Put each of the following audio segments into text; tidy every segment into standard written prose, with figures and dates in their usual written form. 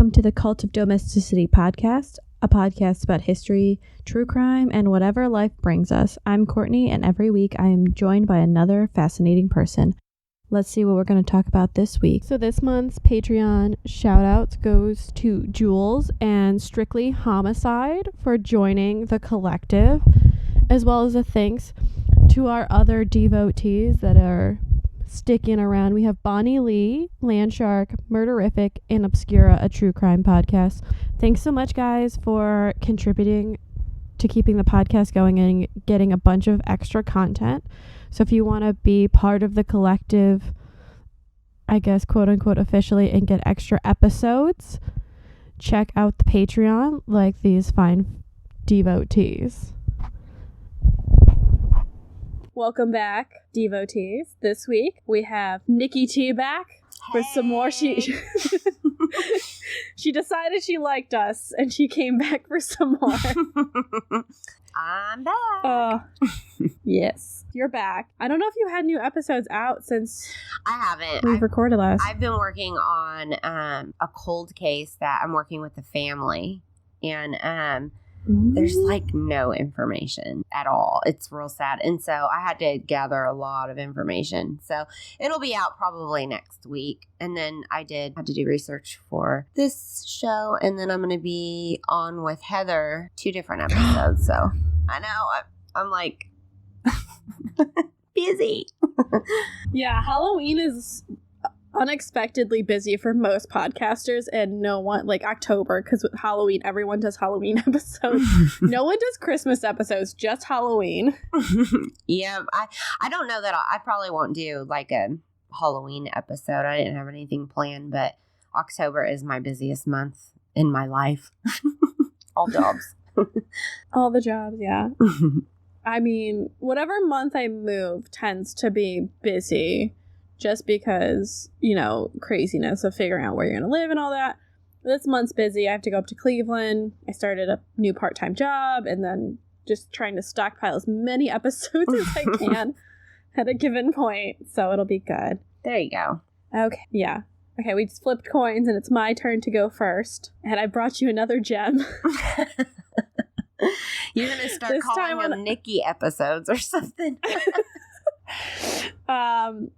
welcome to the Cult of Domesticity podcast, a podcast about history, true crime, and whatever life brings us. I'm Courtney, and every week I am joined by another fascinating person. Let's see what we're going to talk about this week. So this month's Patreon shout-outs goes to Jules and Strictly Homicide for joining the collective, as well as a thanks to our other devotees that are sticking around. We have Bonnie Lee, Landshark, Murderific, and Obscura, a true crime podcast. Thanks so much, guys, for contributing to keeping the podcast going and getting a bunch of extra content. So if you want to be part of the collective, I guess, quote unquote, officially, and get extra episodes, check out the Patreon like these fine devotees. Welcome back, devotees. This week we have Nicki T back for some more. She decided she liked us and she came back for some more. I'm back. Yes, you're back. I don't know if you had new episodes out since I haven't. We've recorded last. I've been working on a cold case that I'm working with the family, and there's like no information at all. It's real sad. And so I had to gather a lot of information. So it'll be out probably next week. And then I had to do research for this show. And then I'm going to be on with Heather 2 different episodes. So I know I'm like busy. Yeah, Halloween is unexpectedly busy for most podcasters, and no one, like October, because with Halloween everyone does Halloween episodes. No one does Christmas episodes, just Halloween. Yeah, I don't know that I probably won't do like a Halloween episode. I didn't have anything planned, but October is my busiest month in my life. All jobs. All the jobs, yeah. I mean, whatever month I move tends to be busy, just because, craziness of figuring out where you're going to live and all that. This month's busy. I have to go up to Cleveland. I started a new part-time job and then just trying to stockpile as many episodes as I can at a given point. So it'll be good. There you go. Okay. Yeah. Okay, we just flipped coins and it's my turn to go first. And I brought you another gem. You're going to start calling them Nicki episodes or something.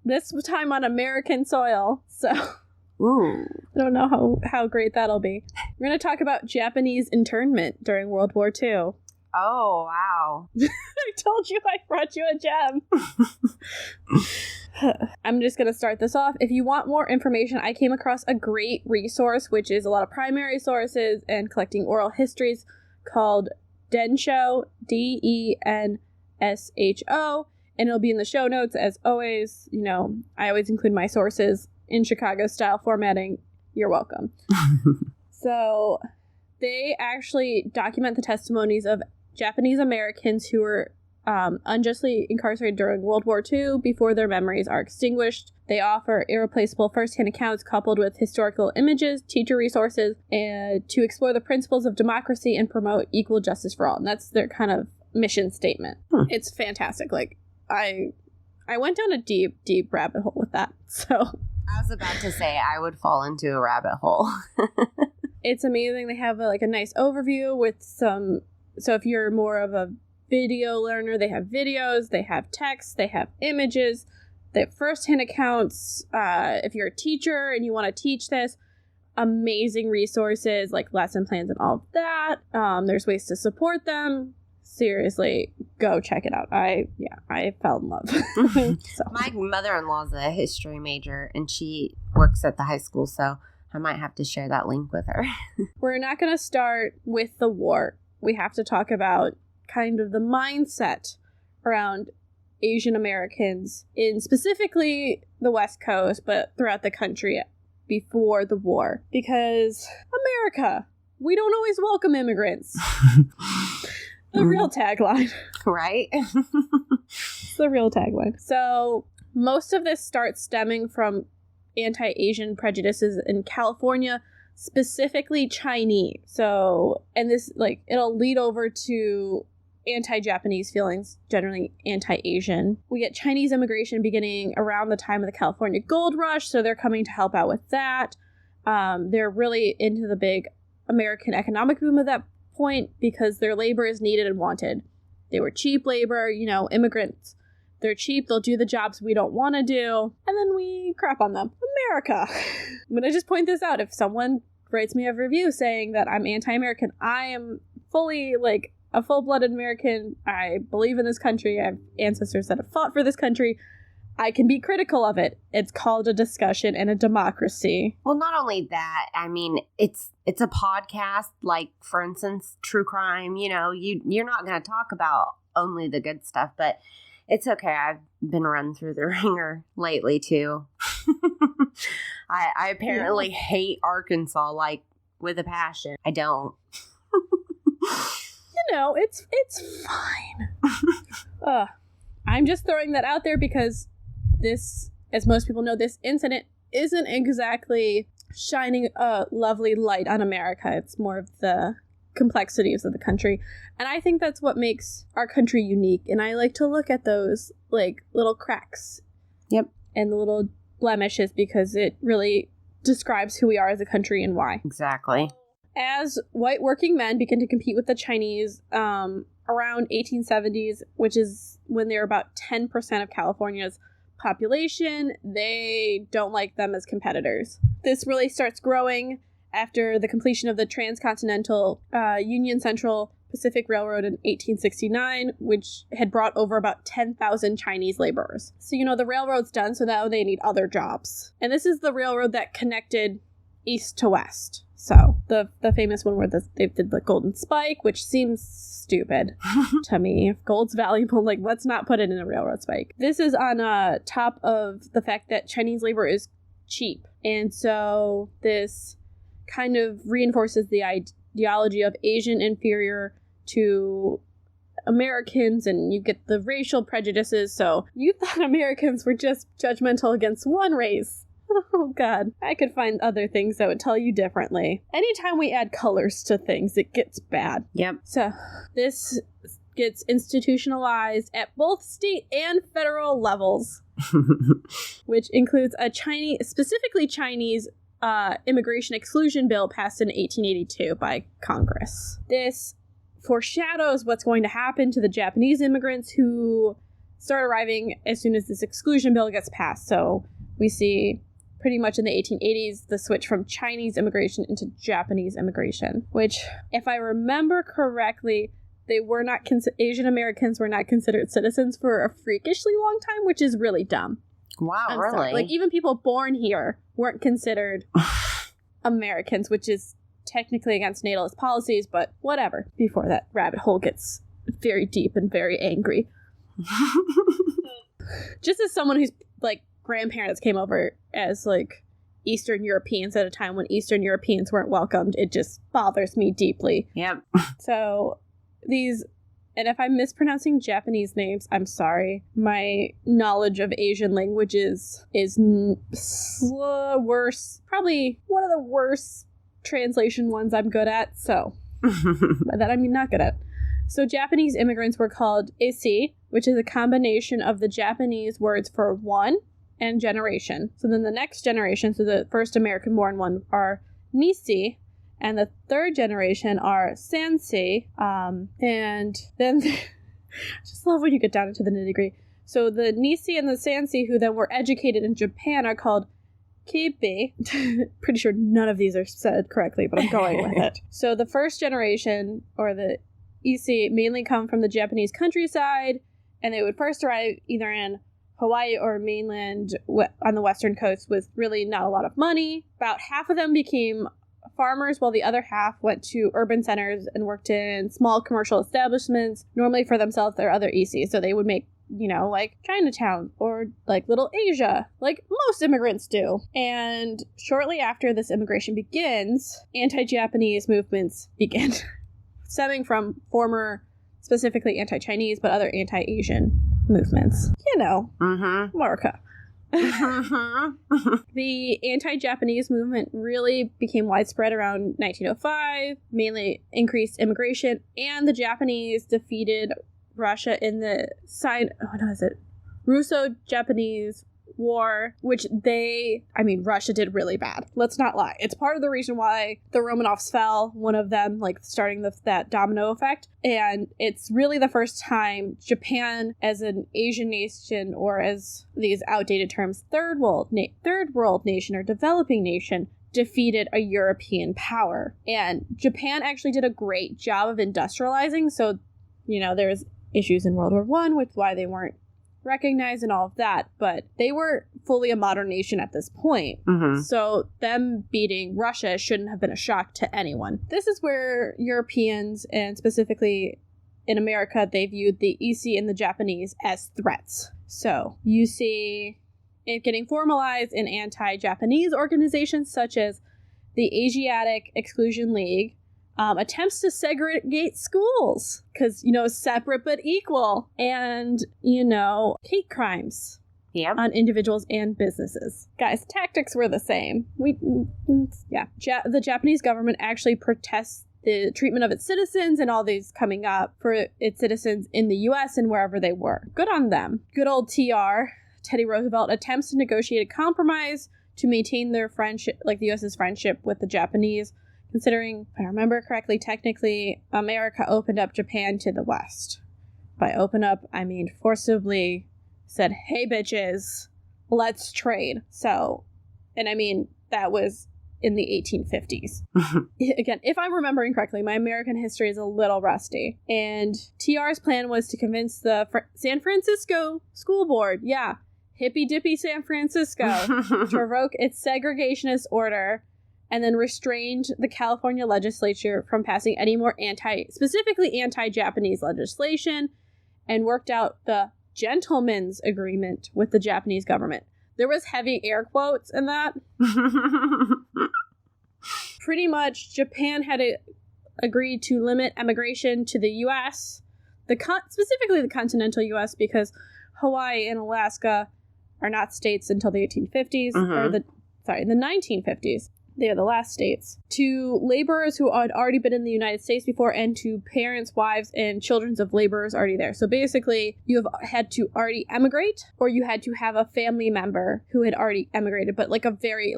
This time on American soil, so ooh, I don't know how great that'll be. We're going to talk about Japanese internment during World War II. Oh, wow. I told you I brought you a gem. I'm just going to start this off. If you want more information, I came across a great resource, which is a lot of primary sources and collecting oral histories, called Densho, Densho. And it'll be in the show notes, as always. I always include my sources in Chicago-style formatting. You're welcome. So they actually document the testimonies of Japanese Americans who were unjustly incarcerated during World War II before their memories are extinguished. They offer irreplaceable first-hand accounts coupled with historical images, teacher resources, and to explore the principles of democracy and promote equal justice for all. And that's their kind of mission statement. It's fantastic. Like, I went down a deep, deep rabbit hole with that. So I was about to say I would fall into a rabbit hole. It's amazing. They have a nice overview with some. So if you're more of a video learner, they have videos, they have text, they have images, they have firsthand accounts. If you're a teacher and you want to teach this, amazing resources like lesson plans and all of that. There's ways to support them. Seriously, go check it out. I fell in love. So. My mother-in-law's a history major, and she works at the high school, so I might have to share that link with her. We're not going to start with the war. We have to talk about kind of the mindset around Asian Americans in specifically the West Coast, but throughout the country before the war. Because America, we don't always welcome immigrants. The real tagline. Right? It's the real tagline. So most of this starts stemming from anti-Asian prejudices in California, specifically Chinese. So, and this, it'll lead over to anti-Japanese feelings, generally anti-Asian. We get Chinese immigration beginning around the time of the California Gold Rush, so they're coming to help out with that. They're really into the big American economic boom at that point because their labor is needed and wanted. They were cheap labor, immigrants. They're cheap, they'll do the jobs we don't want to do, and then we crap on them. America! I'm going to just point this out. If someone writes me a review saying that I'm anti-American, I am fully, a full-blooded American. I believe in this country. I have ancestors that have fought for this country. I can be critical of it. It's called a discussion and a democracy. Well, not only that, I mean, it's a podcast, like, for instance, true crime. You're not going to talk about only the good stuff, but it's okay. I've been run through the ringer lately, too. I apparently hate Arkansas, with a passion. I don't. It's fine. I'm just throwing that out there because this, as most people know, this incident isn't exactly shining a lovely light on America. It's more of the complexities of the country. And I think that's what makes our country unique. And I like to look at those, little cracks. Yep. And the little blemishes because it really describes who we are as a country and why. Exactly. As white working men begin to compete with the Chinese around 1870s, which is when they're about 10% of California's population, they don't like them as competitors. This really starts growing after the completion of the Transcontinental Union Central Pacific Railroad in 1869, which had brought over about 10,000 Chinese laborers. So, the railroad's done, so now they need other jobs. And this is the railroad that connected east to west. So, the famous one where they did the Golden Spike, which seems stupid to me. If gold's valuable, let's not put it in a railroad spike. This is on top of the fact that Chinese labor is cheap. And so this kind of reinforces the ideology of Asian inferior to Americans, and you get the racial prejudices. So you thought Americans were just judgmental against one race. Oh, God. I could find other things that would tell you differently. Anytime we add colors to things, it gets bad. Yep. So this gets institutionalized at both state and federal levels, which includes a specifically Chinese immigration exclusion bill passed in 1882 by Congress. This foreshadows what's going to happen to the Japanese immigrants who start arriving as soon as this exclusion bill gets passed. So we see pretty much in the 1880s the switch from Chinese immigration into Japanese immigration, which, if I remember correctly, they were not Asian Americans were not considered citizens for a freakishly long time, which is really dumb. Wow, I'm really? sorry. Even people born here weren't considered Americans, which is technically against natalist policies, but whatever. Before that rabbit hole gets very deep and very angry. Just as someone who's grandparents came over as Eastern Europeans at a time when Eastern Europeans weren't welcomed, it just bothers me deeply. Yep. So these, and if I'm mispronouncing Japanese names, I'm sorry. My knowledge of Asian languages is worse. Probably one of the worst translation ones I'm good at. So by that I mean not good at. So Japanese immigrants were called issei, which is a combination of the Japanese words for one and generation. So then the next generation, so the first American-born one, are Nisei, and the third generation are Sansei. And then I just love when you get down into the nitty-gritty. So the Nisei and the Sansei, who then were educated in Japan, are called Keippei. Pretty sure none of these are said correctly, but I'm going with it. So the first generation, or the issei, mainly come from the Japanese countryside, and they would first arrive either in Hawaii or mainland on the western coast with really not a lot of money. About half of them became farmers, while the other half went to urban centers and worked in small commercial establishments, normally for themselves or other issei. So they would make, Chinatown or Little Asia, like most immigrants do. And shortly after this immigration begins, anti-Japanese movements begin, stemming from former, specifically anti-Chinese, but other anti-Asian movements. America. The anti-Japanese movement really became widespread around 1905, mainly increased immigration, and the Japanese defeated Russia in the Russo-Japanese War, which Russia did really bad. Let's not lie. It's part of the reason why the Romanovs fell, one of them, like, starting that domino effect. And it's really the first time Japan, as an Asian nation, or as these outdated terms, third world nation or developing nation, defeated a European power. And Japan actually did a great job of industrializing. So, there's issues in World War I with why they weren't recognized and all of that, but they were fully a modern nation at this point. Mm-hmm. So them beating Russia shouldn't have been a shock to anyone. This is where Europeans, and specifically in America, they viewed the EC and the Japanese as threats. So you see it getting formalized in anti-Japanese organizations such as the Asiatic Exclusion League, attempts to segregate schools because, separate but equal, and, hate crimes on individuals and businesses. Guys, tactics were the same. The Japanese government actually protests the treatment of its citizens and all these coming up for its citizens in the U.S. and wherever they were. Good on them. Good old TR, Teddy Roosevelt, attempts to negotiate a compromise to maintain their friendship, like the U.S.'s friendship with the Japanese, considering, if I remember correctly, technically, America opened up Japan to the West. By open up, I mean forcibly said, hey, bitches, let's trade. So, and I mean, that was in the 1850s. Again, if I'm remembering correctly, my American history is a little rusty. And TR's plan was to convince the San Francisco School Board, hippy-dippy San Francisco, to revoke its segregationist order, and then restrained the California legislature from passing any more specifically anti-Japanese legislation, and worked out the gentleman's agreement with the Japanese government. There was heavy air quotes in that. Pretty much, Japan had agreed to limit emigration to the U.S., specifically the continental U.S., because Hawaii and Alaska are not states until the 1850s, or the 1950s. They are the last states, to laborers who had already been in the United States before, and to parents, wives, and children of laborers already there. So basically, you have had to already emigrate, or you had to have a family member who had already emigrated, but like a very,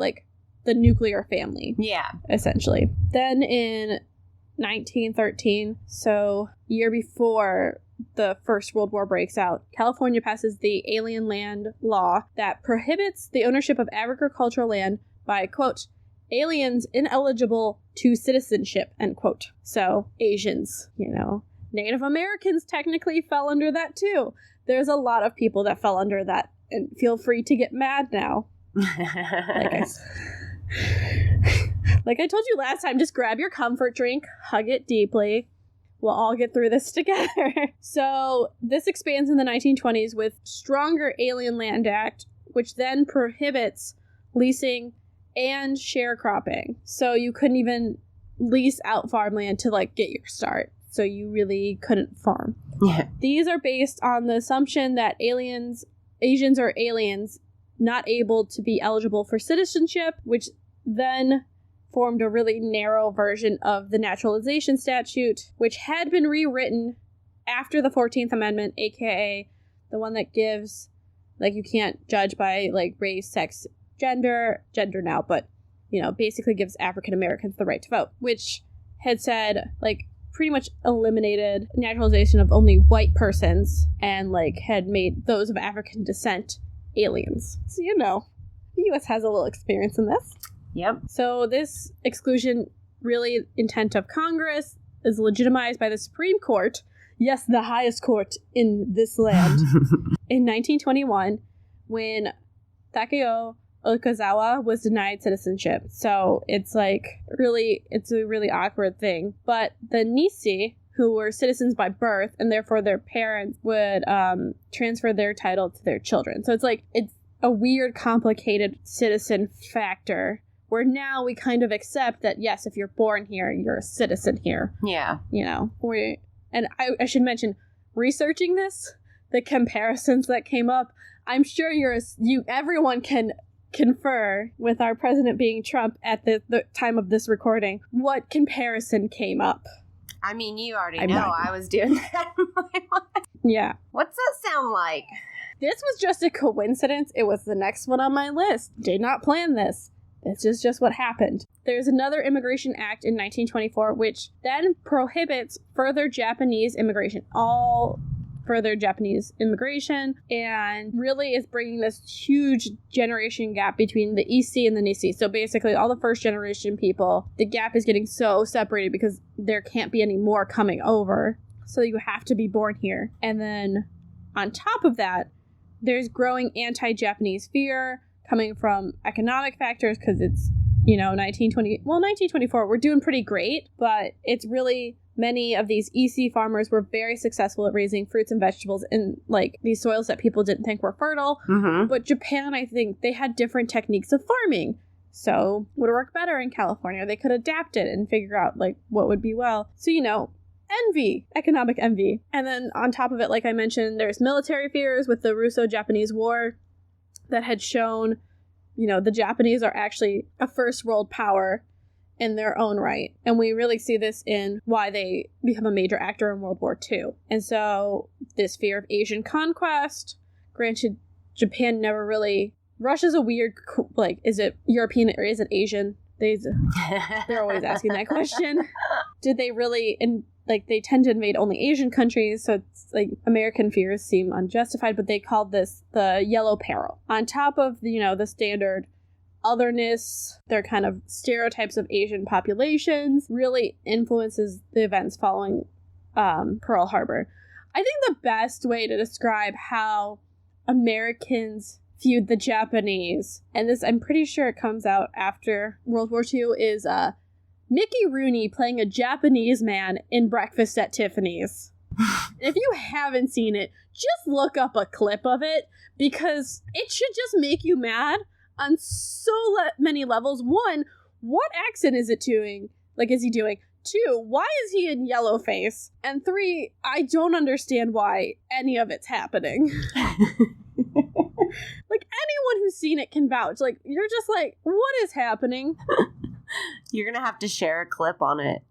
the nuclear family. Yeah. Essentially. Then in 1913, so year before the First World War breaks out, California passes the Alien Land Law that prohibits the ownership of agricultural land by, quote, aliens ineligible to citizenship, end quote. So, Asians, Native Americans technically fell under that too. There's a lot of people that fell under that, and feel free to get mad now. Like I told you last time, just grab your comfort drink, hug it deeply. We'll all get through this together. So, this expands in the 1920s with stronger Alien Land Act, which then prohibits leasing and sharecropping. So you couldn't even lease out farmland to get your start. So you really couldn't farm. Yeah. These are based on the assumption that Asians are aliens not able to be eligible for citizenship, which then formed a really narrow version of the naturalization statute, which had been rewritten after the 14th Amendment, aka the one that gives, you can't judge by race, sex, gender now, but, basically gives African Americans the right to vote, which had said, pretty much eliminated naturalization of only white persons and, had made those of African descent aliens. So, the U.S. has a little experience in this. Yep. So this exclusion, really intent of Congress, is legitimized by the Supreme Court, yes, the highest court in this land, in 1921, when Takeo Okazawa was denied citizenship. So it's it's a really awkward thing. But the Nisi, who were citizens by birth, and therefore their parents would transfer their title to their children. So it's a weird, complicated citizen factor, where now we kind of accept that, yes, if you're born here, you're a citizen here. Yeah. And I should mention, researching this, the comparisons that came up, I'm sure everyone can confer, with our president being Trump at the time of this recording, what comparison came up. I mean, you already know I was doing that in my mind. Yeah. What's that sound like? This was just a coincidence. It was the next one on my list. Did not plan this. This is just what happened. There's another Immigration Act in 1924, which then prohibits further Japanese immigration. All further Japanese immigration, and really is bringing this huge generation gap between the EC and the NISI. So basically all the first generation people, the gap is getting so separated because there can't be any more coming over. So you have to be born here. And then on top of that, there's growing anti-Japanese fear coming from economic factors because it's, 1924, we're doing pretty great, but it's really many of these EC farmers were very successful at raising fruits and vegetables in like these soils that people didn't think were fertile. Mm-hmm. But Japan, I think they had different techniques of farming. So would work better in California. They could adapt it and figure out like what would be well. So, envy, economic envy. And then on top of it, like I mentioned, there's military fears with the Russo-Japanese War that had shown, the Japanese are actually a first world power in their own right. And we really see this in why they become a major actor in World War II. And so this fear of Asian conquest, granted, Japan never really... Russia's a weird, like, is it European or is it Asian? They're always asking that question. Did they really... they tend to invade only Asian countries, so it's like American fears seem unjustified, but they called this the Yellow Peril. On top of, the standard otherness, their kind of stereotypes of Asian populations really influences the events following Pearl Harbor. I think the best way to describe how Americans viewed the Japanese, and this I'm pretty sure it comes out after World War II, is Mickey Rooney playing a Japanese man in Breakfast at Tiffany's. If you haven't seen it, just look up a clip of it, because it should just make you mad on so many levels. One, what accent is it doing? Like, is he doing? Two, why is he in yellow face? And three, I don't understand why any of it's happening. Like, anyone who's seen it can vouch. Like, you're just like, what is happening? You're going to have to share a clip on it,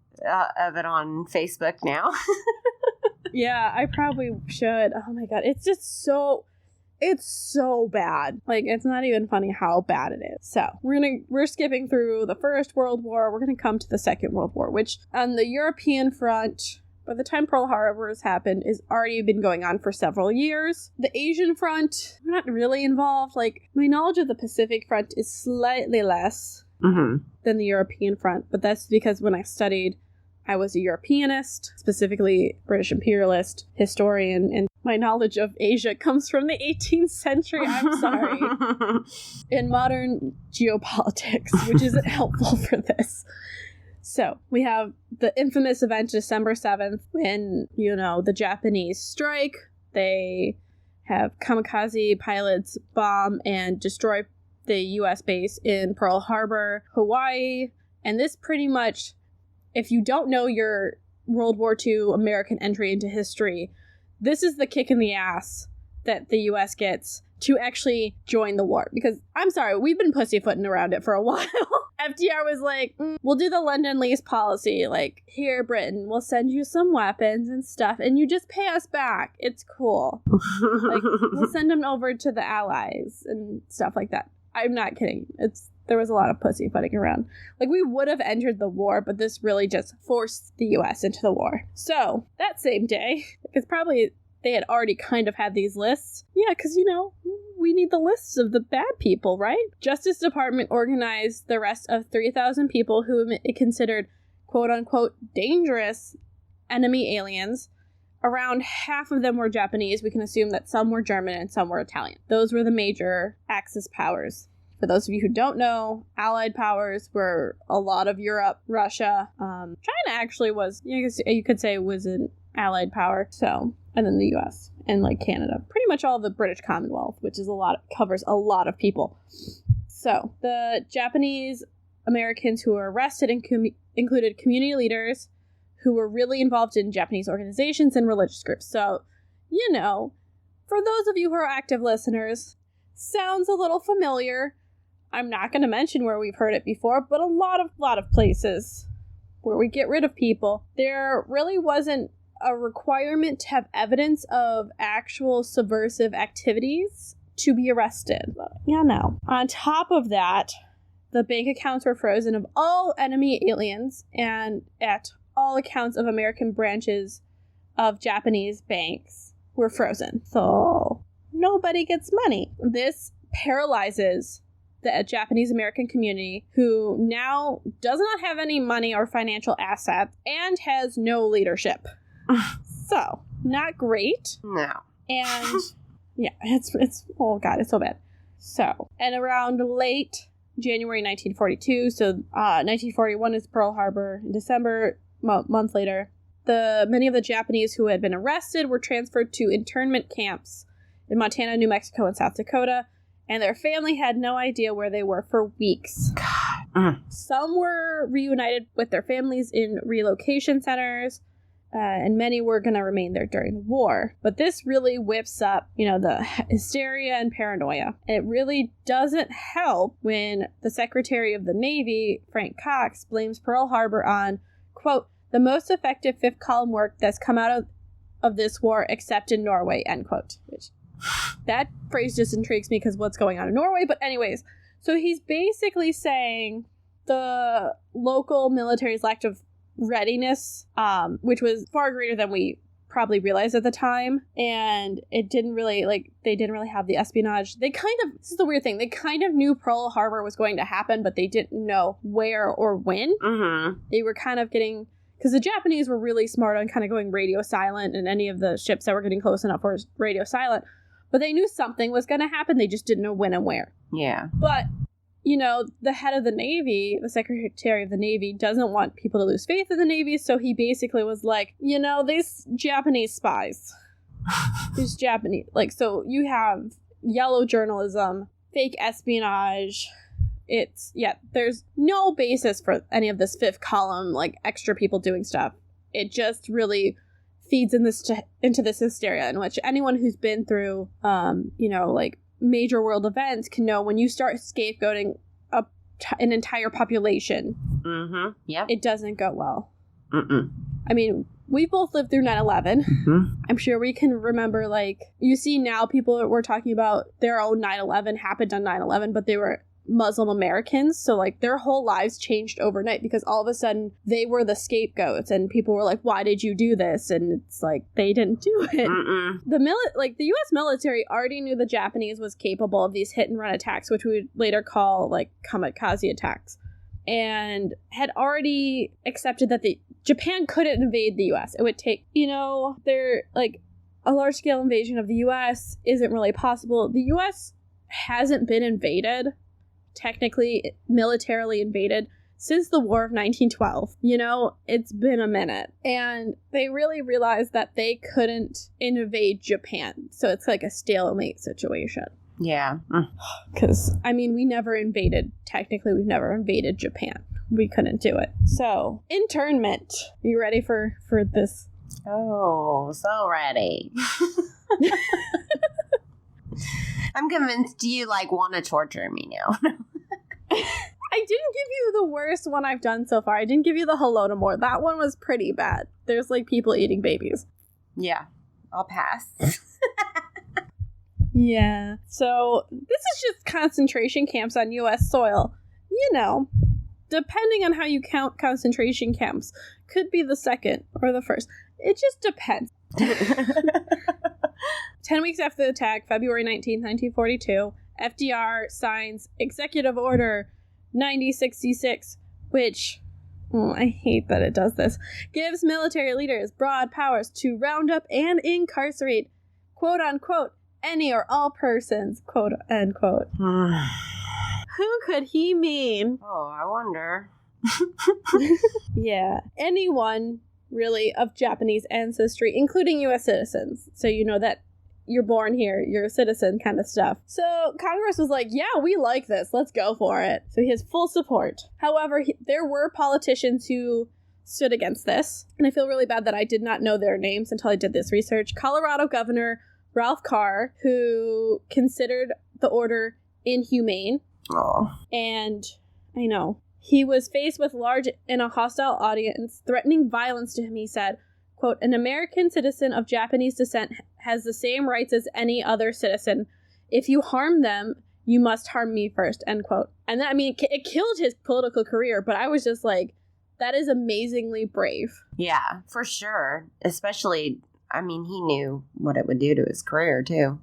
of it on Facebook now. Yeah, I probably should. Oh my God. It's just it's so bad. Like, it's not even funny how bad it is. So we're skipping through the First World War. We're going to come to the Second World War, which on the European front, by the time Pearl Harbor has happened, is already been going on for several years. The Asian front, we're not really involved. Like, my knowledge of the Pacific front is slightly less than the European front, but that's because when I studied, I was a Europeanist, specifically British imperialist historian, and my knowledge of Asia comes from the 18th century. I'm sorry. In modern geopolitics, which isn't helpful for this. So we have the infamous event December 7th when, the Japanese strike. They have kamikaze pilots bomb and destroy the U.S. base in Pearl Harbor, Hawaii. And this pretty much, if you don't know your World War II American entry into history, this is the kick in the ass that the U.S. gets to actually join the war. Because, I'm sorry, we've been pussyfooting around it for a while. FDR was like, we'll do the Lend-Lease policy. Like, here, Britain, we'll send you some weapons and stuff, and you just pay us back. It's cool. Like, we'll send them over to the Allies and stuff like that. I'm not kidding. There was a lot of pussyfooting around. Like, we would have entered the war, but this really just forced the U.S. into the war. So, that same day, because probably they had already kind of had these lists. Yeah, because, we need the lists of the bad people, right? Justice Department organized the rest of 3,000 people who it considered, quote-unquote, dangerous enemy aliens. Around half of them were Japanese. We can assume that some were German and some were Italian. Those were the major Axis powers. For those of you who don't know, Allied powers were a lot of Europe, Russia. China actually was, you could say, was an Allied power. So, and then the U.S. and like Canada. Pretty much all of the British Commonwealth, which is covers a lot of people. So, the Japanese Americans who were arrested included community leaders who were really involved in Japanese organizations and religious groups. So, for those of you who are active listeners, sounds a little familiar. I'm not going to mention where we've heard it before, but a lot of places where we get rid of people, there really wasn't a requirement to have evidence of actual subversive activities to be arrested. Yeah, no. On top of that, the bank accounts were frozen of all enemy aliens and at all accounts of American branches of Japanese banks were frozen. So nobody gets money. This paralyzes the Japanese American community, who now does not have any money or financial assets and has no leadership. So, not great. No. And yeah, it's oh god, it's so bad. So, and around late January 1942, so 1941 is Pearl Harbor. In December, month later, many of the Japanese who had been arrested were transferred to internment camps in Montana, New Mexico, and South Dakota. And their family had no idea where they were for weeks. God. Some were reunited with their families in relocation centers, and many were going to remain there during the war. But this really whips up, the hysteria and paranoia. It really doesn't help when the Secretary of the Navy, Frank Cox, blames Pearl Harbor on, quote, the most effective fifth column work that's come out of this war except in Norway, end quote. Which, that phrase just intrigues me because what's going on in Norway. But anyways, so he's basically saying the local military's lack of readiness, which was far greater than we probably realized at the time. And it didn't really, they didn't really have the espionage. This is the weird thing, they kind of knew Pearl Harbor was going to happen, but they didn't know where or when. Mm-hmm. They were kind of getting... Because the Japanese were really smart on kind of going radio silent, and any of the ships that were getting close enough were radio silent. But they knew something was going to happen. They just didn't know when and where. Yeah. But, the head of the Navy, the Secretary of the Navy, doesn't want people to lose faith in the Navy. So he basically was like, these Japanese spies. These Japanese. So you have yellow journalism, fake espionage. There's no basis for any of this fifth column, extra people doing stuff. It just really feeds into this hysteria in which anyone who's been through, major world events can know when you start scapegoating an entire population, mm-hmm. Yep. It doesn't go well. Mm-mm. I mean, we both lived through 9/11. Mm-hmm. I'm sure we can remember, you see now people were talking about their own 9/11 happened on 9/11, but they were Muslim Americans, so their whole lives changed overnight because all of a sudden they were the scapegoats and people were like, why did you do this? And it's they didn't do it. Mm-mm. The US military already knew the Japanese was capable of these hit and run attacks, which we would later call kamikaze attacks, and had already accepted that Japan couldn't invade the US. It would take, a large scale invasion of the US isn't really possible. The US hasn't been invaded, technically militarily invaded, since the War of 1912. It's been a minute. And they really realized that they couldn't invade Japan. So it's a stalemate situation. Yeah. Because, we've never invaded Japan. We couldn't do it. So, internment. Are you ready for this? Oh, so ready. I'm convinced you want to torture me now. I didn't give you the worst one I've done so far. I didn't give you the Holodomor. That one was pretty bad. There's people eating babies. Yeah, I'll pass. Yeah. So this is just concentration camps on U.S. soil. Depending on how you count concentration camps, could be the second or the first. It just depends. 10 weeks after the attack, February 19th, 1942, FDR signs Executive Order 9066, which, I hate that it does this, gives military leaders broad powers to round up and incarcerate, quote unquote, any or all persons, quote unquote. Who could he mean? Oh, I wonder. Yeah, anyone really of Japanese ancestry, including U.S. citizens. So that you're born here, you're a citizen kind of stuff. So Congress was like, yeah, we like this. Let's go for it. So he has full support. However, there were politicians who stood against this. And I feel really bad that I did not know their names until I did this research. Colorado Governor Ralph Carr, who considered the order inhumane. Oh. And I know. He was faced with large and a hostile audience threatening violence to him. He said, quote, an American citizen of Japanese descent has the same rights as any other citizen. If you harm them, you must harm me first, end quote. And that, I mean, it killed his political career, but I was just like, that is amazingly brave. Yeah, for sure. Especially, I mean, he knew what it would do to his career, too.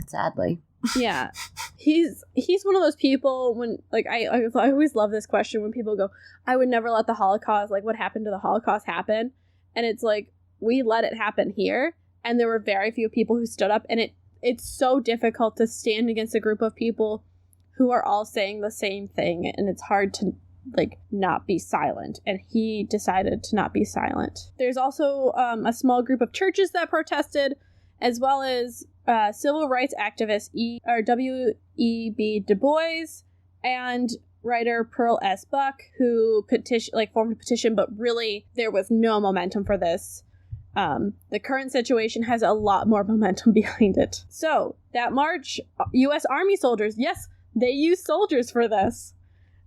Sadly. Yeah. He's one of those people when, like, I always love this question when people go, I would never let the Holocaust, like, what happened to the Holocaust happen? And it's like, we let it happen here, and there were very few people who stood up, and it's so difficult to stand against a group of people who are all saying the same thing, and it's hard to, like, not be silent, and he decided to not be silent. There's also a small group of churches that protested, as well as civil rights activist W.E.B. Du Bois and writer Pearl S. Buck, who formed a petition, but really there was no momentum for this. The current situation has a lot more momentum behind it. So, that March, U.S. Army soldiers, yes, they used soldiers for this,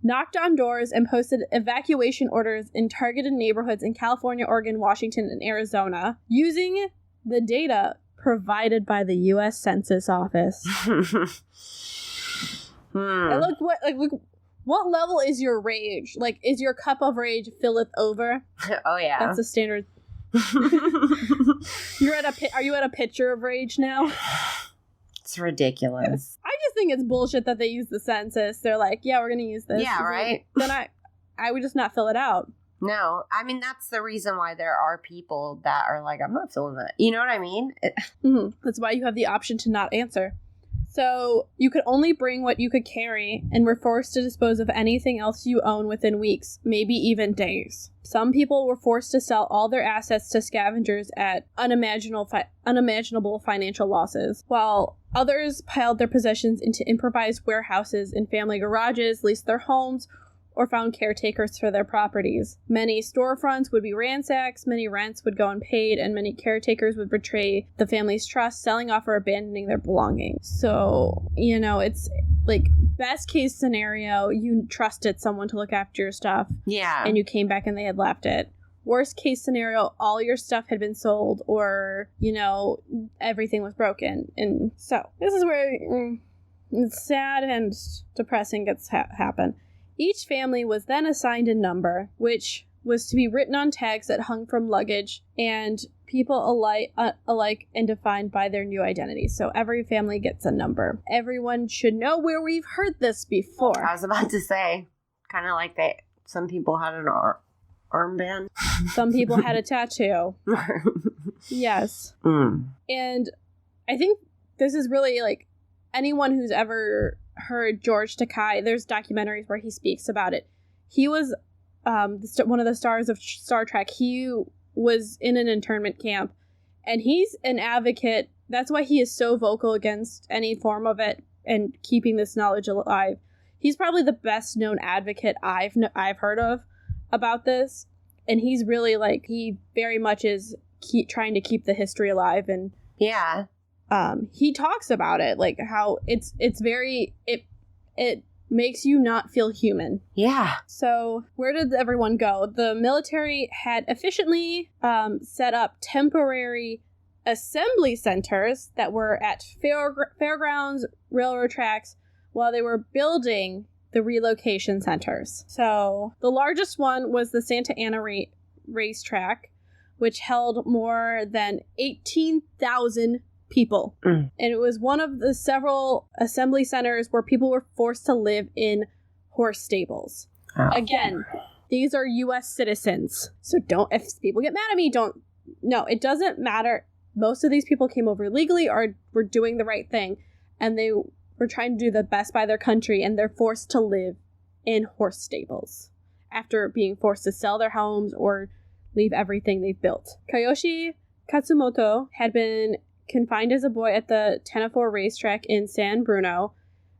knocked on doors and posted evacuation orders in targeted neighborhoods in California, Oregon, Washington, and Arizona, using the data provided by the U.S. Census Office. And look, what level is your rage? Like, is your cup of rage filleth over? Oh, yeah. That's the standard. Are you at a pitcher of rage now? It's ridiculous. I just think it's bullshit that they use the census. They're like, yeah, we're gonna use this. Yeah, right. Then I would just not fill it out. No, I mean, that's the reason why there are people that are like, I'm not filling that. You know what I mean? That's why you have the option to not answer. So you could only bring what you could carry and were forced to dispose of anything else you own within weeks, maybe even days. Some people were forced to sell all their assets to scavengers at unimaginable financial losses, while others piled their possessions into improvised warehouses in family garages, leased their homes, or found caretakers for their properties. Many storefronts would be ransacked, many rents would go unpaid, and many caretakers would betray the family's trust, selling off or abandoning their belongings. So, you know, it's like best case scenario, you trusted someone to look after your stuff. Yeah. And you came back and they had left it. Worst case scenario, all your stuff had been sold or, you know, everything was broken. And so this is where it's sad and depressing gets happen. Each family was then assigned a number, which was to be written on tags that hung from luggage, and people alike and defined by their new identities. So every family gets a number. Everyone should know where we've heard this before. I was about to say, kind of like that. Some people had an armband. Some people had a tattoo. Yes. And I think this is really like anyone who's ever heard George Takei, there's documentaries where he speaks about it. He was one of the stars of Star Trek. He was in an internment camp, and he's an advocate. That's why he is so vocal against any form of it and keeping this knowledge alive. He's probably the best known advocate I've heard of about this, and he's really like, he very much is trying to keep the history alive. And yeah. He talks about it, like how it makes you not feel human. Yeah. So where did everyone go? The military had efficiently set up temporary assembly centers that were at fairgrounds, railroad tracks, while they were building the relocation centers. So the largest one was the Santa Ana racetrack, which held more than 18,000 people. And it was one of the several assembly centers where people were forced to live in horse stables. Again, these are U.S. citizens. So if people get mad at me, no, it doesn't matter. Most of these people came over legally or were doing the right thing, and they were trying to do the best by their country, and they're forced to live in horse stables after being forced to sell their homes or leave everything they've built. Kiyoshi Katsumoto had been confined as a boy at the Tenafore racetrack in San Bruno,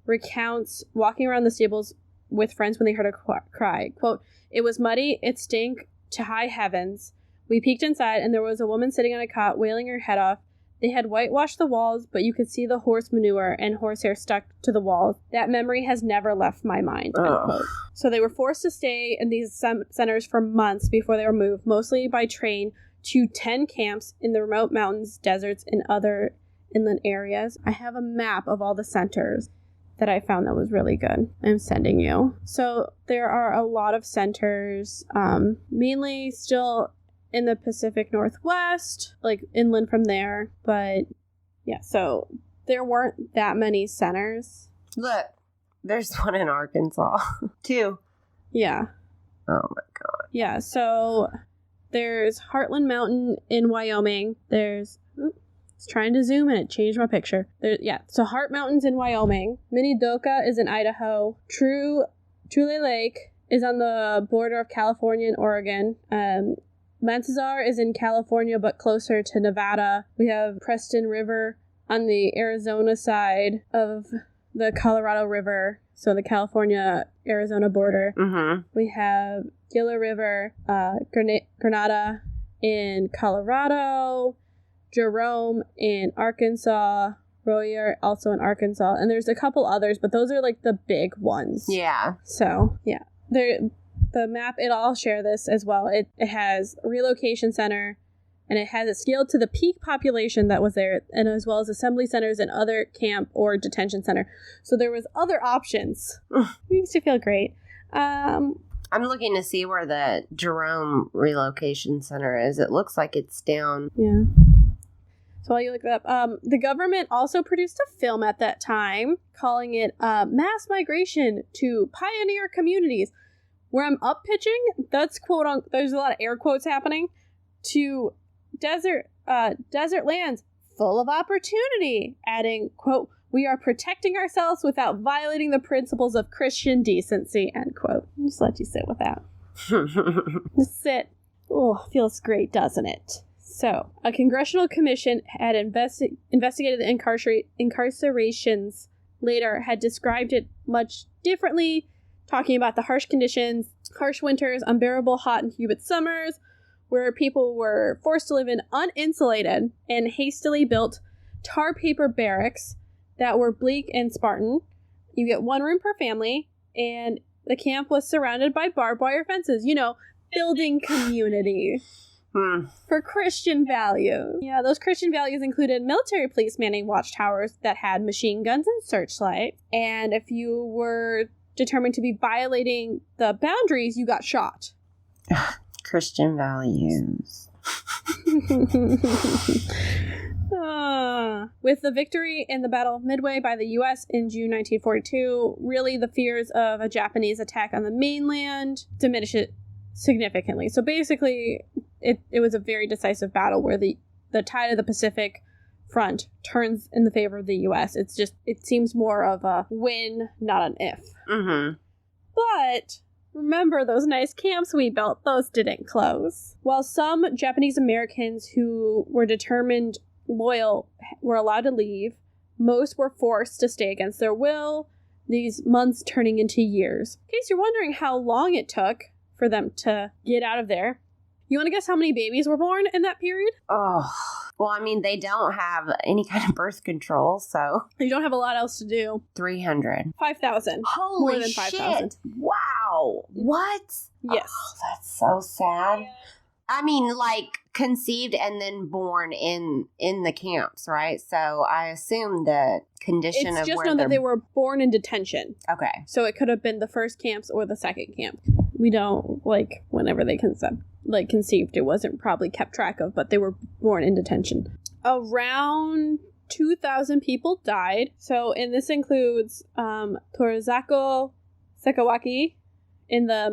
recounts walking around the stables with friends when they heard a cry. Quote, "It was muddy, it stank to high heavens. We peeked inside and there was a woman sitting on a cot wailing her head off. They had whitewashed the walls, but you could see the horse manure and horsehair stuck to the walls. That memory has never left my mind." Unquote. So they were forced to stay in these centers for months before they were moved, mostly by train, to 10 camps in the remote mountains, deserts, and other inland areas. I have a map of all the centers that I found that was really good. I'm sending you. So there are a lot of centers, mainly still in the Pacific Northwest, like inland from there. But yeah, so there weren't that many centers. Look, there's one in Arkansas, too. Yeah. Oh, my God. Yeah, so there's Heartland Mountain in Wyoming. There's... It's trying to zoom and it changed my picture. So Heart Mountain's in Wyoming. Minidoka is in Idaho. True Lake is on the border of California and Oregon. Manzazar is in California but closer to Nevada. We have Preston River on the Arizona side of the Colorado River, so the California-Arizona border. Mm-hmm. We have Gila River, Granada in Colorado, Jerome in Arkansas, Royer also in Arkansas, and there's a couple others, but those are like the big ones. Yeah. So, yeah. The map, I'll share this as well. It has a relocation center, and it has it scaled to the peak population that was there, and as well as assembly centers and other camp or detention center. So there was other options. Makes you feel great. I'm looking to see where the Jerome Relocation Center is. It looks like it's down. Yeah. So while you look it up, the government also produced a film at that time calling it Mass Migration to Pioneer Communities, where I'm up pitching, that's quote on, there's a lot of air quotes happening, to desert lands full of opportunity, adding, quote, "We are protecting ourselves without violating the principles of Christian decency," end quote. I'll just let you sit with that. Just sit. Oh, feels great, doesn't it? So, a congressional commission had investigated the incarcerations later, had described it much differently, talking about the harsh conditions, harsh winters, unbearable hot and humid summers, where people were forced to live in uninsulated and hastily built tar paper barracks that were bleak and Spartan. You get one room per family, and the camp was surrounded by barbed wire fences. You know, building community. For Christian values. Yeah, those Christian values included military police manning watchtowers that had machine guns and searchlights. And if you were determined to be violating the boundaries, you got shot. Christian values. With the victory in the Battle of Midway by the U.S. in June 1942, really the fears of a Japanese attack on the mainland diminished it significantly. So basically, it was a very decisive battle where the tide of the Pacific front turns in the favor of the U.S. It seems more of a win, not an if. Mm-hmm. But remember those nice camps we built? Those didn't close. While some Japanese Americans who were determined loyal were allowed to leave, most were forced to stay against their will, these months turning into years. In case you're wondering how long it took for them to get out of there, you want to guess how many babies were born in that period? Oh, well, I mean, they don't have any kind of birth control, so. You don't have a lot else to do. 300. 5,000. Holy More than 5,000. shit. Wow. What? Yes. Oh, that's so sad. I mean, like, conceived and then born in the camps, right? So I assume the condition it's of just where known that they were born in detention. Okay. So it could have been the first camps or the second camp. We don't, like, whenever they conceived, it wasn't probably kept track of, but they were born in detention. Around 2,000 people died. And this includes Torizako Sekawaki in the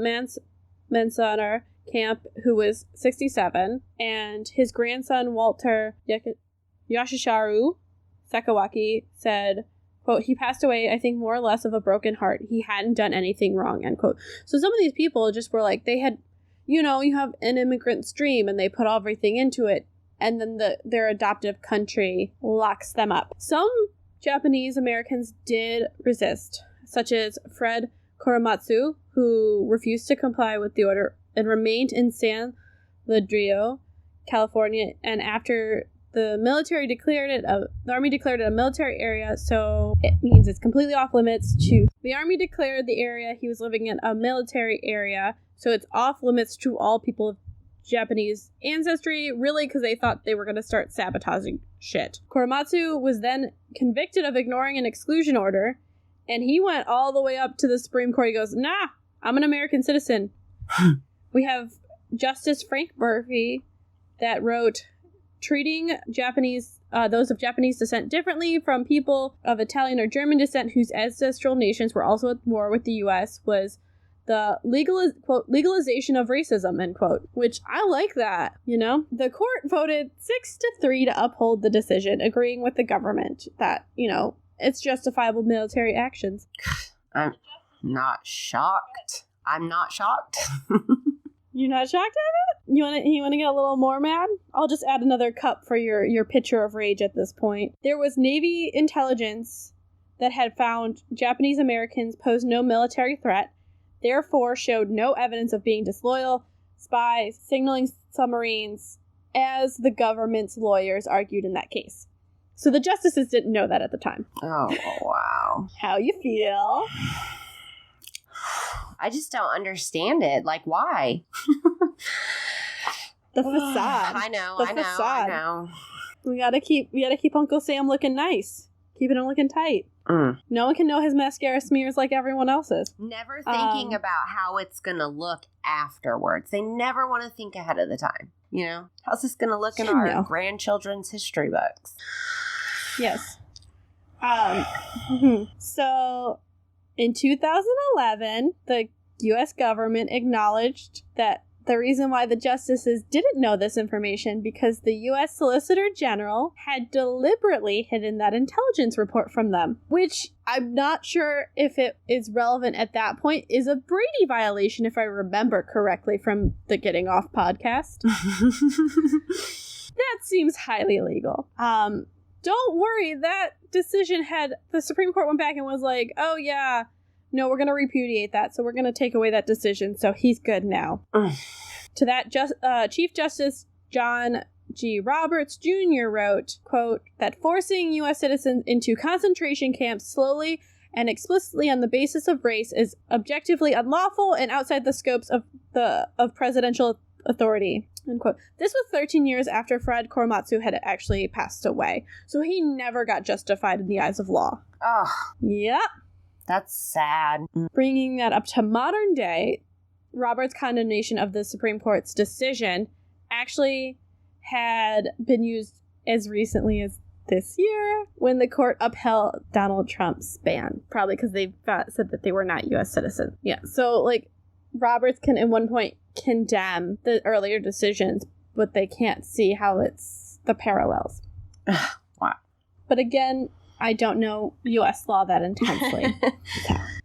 Manzanar camp, who was 67, and his grandson Walter Yashisharu Sekawaki said, quote, "He passed away, I think, more or less of a broken heart. He hadn't done anything wrong," end quote. So some of these people just were like, they had, you know, you have an immigrant stream and they put everything into it, and then their adoptive country locks them up. Some Japanese Americans did resist, such as Fred Korematsu, who refused to comply with the order and remained in San Ladrillo, California, and after the army declared it a military area, so it means it's completely off limits to... The army declared the area he was living in a military area, so it's off limits to all people of Japanese ancestry, really because they thought they were going to start sabotaging shit. Korematsu was then convicted of ignoring an exclusion order, and he went all the way up to the Supreme Court. He goes, nah, I'm an American citizen. We have Justice Frank Murphy that wrote, treating those of Japanese descent differently from people of Italian or German descent whose ancestral nations were also at war with the U.S. was the legalization of racism, end quote, which I like that, you know? The court voted 6-3 to uphold the decision, agreeing with the government that, you know, it's justifiable military actions. I'm not shocked. I'm not shocked. You're not shocked at it? You want to get a little more mad? I'll just add another cup for your picture of rage at this point. There was Navy intelligence that had found Japanese Americans posed no military threat, therefore showed no evidence of being disloyal, spies, signaling submarines, as the government's lawyers argued in that case. So the justices didn't know that at the time. Oh, wow. How you feel? I just don't understand it. Like, why? The facade. I know. We gotta keep Uncle Sam looking nice. Keeping him looking tight. No one can know his mascara smears like everyone else's. Never thinking about how it's gonna look afterwards. They never want to think ahead of the time. You know? How's this gonna look in our grandchildren's history books? Yes. So, in 2011, the U.S. government acknowledged that the reason why the justices didn't know this information because the U.S. Solicitor General had deliberately hidden that intelligence report from them, which I'm not sure if it is relevant at that point, is a Brady violation, if I remember correctly from the Getting Off podcast. That seems highly illegal. Don't worry, that decision the Supreme Court went back and was like, oh yeah, no, we're going to repudiate that, so we're going to take away that decision, so he's good now. To that, Chief Justice John G. Roberts Jr. wrote, quote, that forcing U.S. citizens into concentration camps slowly and explicitly on the basis of race is objectively unlawful and outside the scopes of presidential authority. Unquote. This was 13 years after Fred Korematsu had actually passed away, so he never got justified in the eyes of law. Oh, yep. That's sad. Bringing that up to modern day, Roberts' condemnation of the Supreme Court's decision actually had been used as recently as this year when the court upheld Donald Trump's ban, probably because they said that they were not U.S. citizens. Yeah, so like Roberts can at one point condemn the earlier decisions, but they can't see how it's the parallels. Wow. But again, I don't know U.S. law that intensely.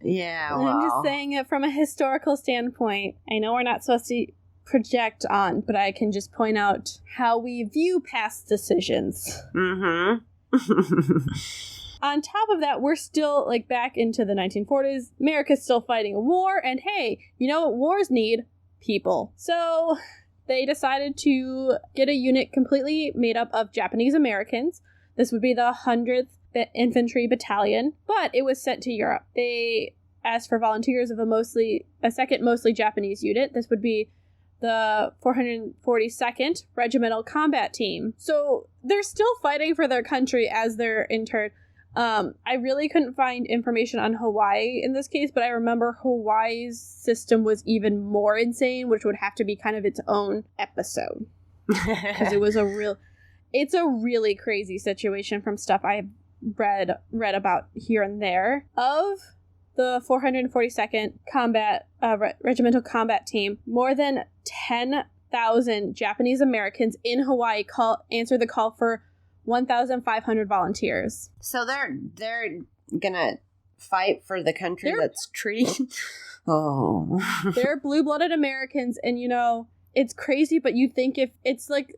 Yeah, well. I'm just saying it from a historical standpoint. I know we're not supposed to project on, but I can just point out how we view past decisions. Mm-hmm. On top of that, we're still, like, back into the 1940s. America's still fighting a war, and hey, you know what wars need? People. So they decided to get a unit completely made up of Japanese Americans. This would be the 100th Infantry Battalion, but it was sent to Europe. They asked for volunteers of a second mostly Japanese unit. This would be the 442nd Regimental Combat Team. So they're still fighting for their country as they're interned. I really couldn't find information on Hawaii in this case, but I remember Hawaii's system was even more insane, which would have to be kind of its own episode. Because it's a really crazy situation from stuff I've read about here and there. Of the 442nd Regimental Combat Team, more than 10,000 Japanese Americans in Hawaii answered the call for 1,500 volunteers. So they're gonna fight for the country that's treating. Oh, they're blue-blooded Americans, and you know it's crazy. But you think if it's like